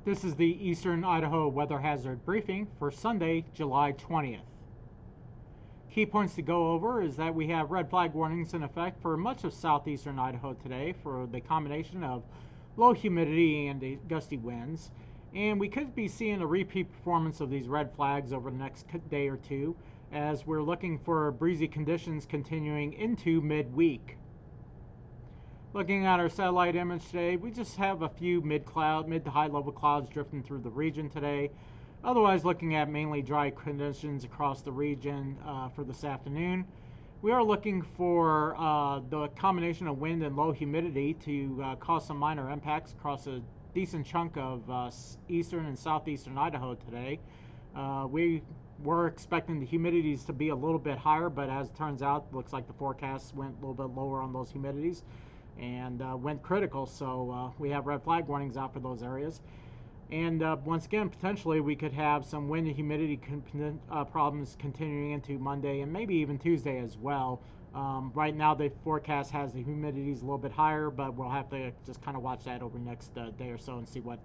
This is the Eastern Idaho Weather Hazard Briefing for Sunday, July 20th. Key points to go over is that we have red flag warnings in effect for much of southeastern Idaho today for the combination of low humidity and gusty winds. And we could be seeing a repeat performance of these red flags over the next day or two as we're looking for breezy conditions continuing into midweek. Looking at our satellite image today, we just have a few mid to high level clouds drifting through the region today. Otherwise, looking at mainly dry conditions across the region for this afternoon. We are looking for the combination of wind and low humidity to cause some minor impacts across a decent chunk of eastern and southeastern Idaho today. We were expecting the humidities to be a little bit higher, but as it turns out, looks like the forecast went a little bit lower on those humidities and went critical, so we have red flag warnings out for those areas. And once again, potentially we could have some wind and humidity problems continuing into Monday and maybe even Tuesday as well. Right now the forecast has the humidities a little bit higher, but we'll have to just kind of watch that over the next day or so and see what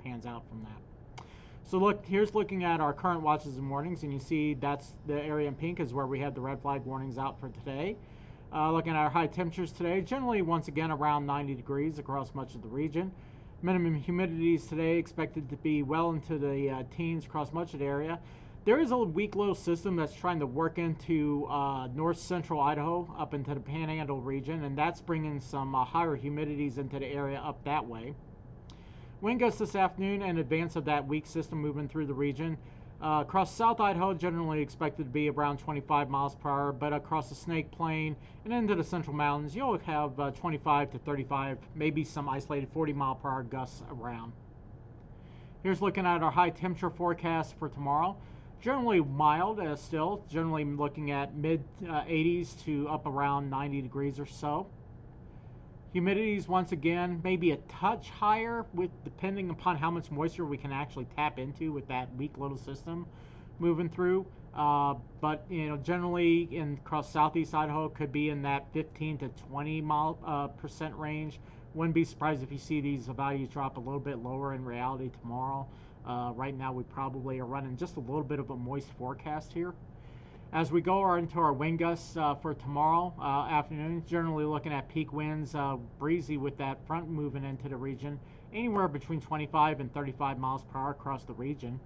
pans out from that. So look, here's looking at our current watches and warnings, and you see that's the area in pink is where we have the red flag warnings out for today. Looking at our high temperatures today, generally once again around 90 degrees across much of the region. Minimum humidities today expected to be well into the teens across much of the area. There is a weak low system that's trying to work into north central Idaho up into the Panhandle region, and that's bringing some higher humidities into the area up that way. Wind gusts this afternoon in advance of that weak system moving through the region. Across South Idaho, generally expected to be around 25 miles per hour, but across the Snake Plain and into the Central Mountains, you'll have 25 to 35, maybe some isolated 40 mile per hour gusts around. Here's looking at our high temperature forecast for tomorrow. Generally mild still, generally looking at mid 80s to up around 90 degrees or so. Humidities once again maybe a touch higher with depending upon how much moisture we can actually tap into with that weak little system moving through. But you know, generally across southeast Idaho could be in that 15 to 20% range. Wouldn't be surprised if you see these values drop a little bit lower in reality tomorrow. Right now we probably are running just a little bit of a moist forecast here. As we go into our wind gusts for tomorrow afternoon, generally looking at peak winds, breezy with that front moving into the region, anywhere between 25 and 35 miles per hour across the region.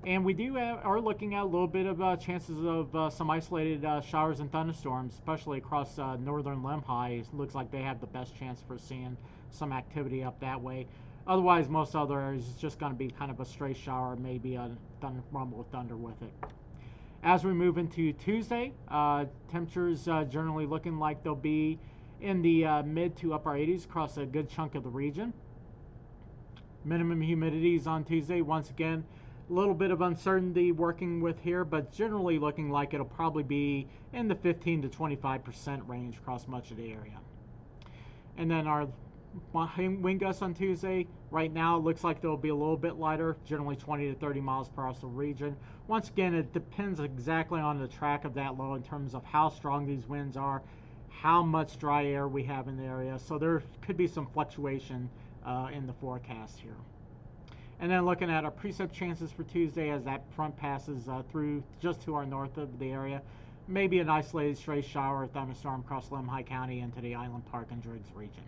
And we are looking at a little bit of chances of some isolated showers and thunderstorms, especially across northern Lemhi. It looks like they have the best chance for seeing some activity up that way. Otherwise, most other areas is just going to be kind of a stray shower, maybe a rumble of thunder with it. As we move into Tuesday, temperatures generally looking like they'll be in the mid to upper 80s across a good chunk of the region. Minimum humidities on Tuesday, once again, a little bit of uncertainty working with here, but generally looking like it'll probably be in the 15 to 25% range across much of the area. And then our wind gusts on Tuesday, right now it looks like they'll be a little bit lighter, generally 20 to 30 miles per hour across the region. Once again, it depends exactly on the track of that low in terms of how strong these winds are, how much dry air we have in the area, so there could be some fluctuation in the forecast here. And then looking at our precip chances for Tuesday as that front passes through just to our north of the area, maybe an isolated stray shower or thunderstorm across Lemhi County into the Island Park and Driggs region.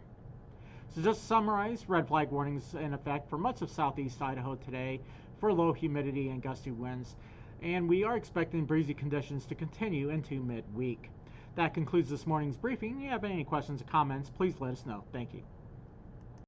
So just to summarize, red flag warnings in effect for much of southeast Idaho today for low humidity and gusty winds, and we are expecting breezy conditions to continue into midweek. That concludes this morning's briefing. If you have any questions or comments, please let us know. Thank you.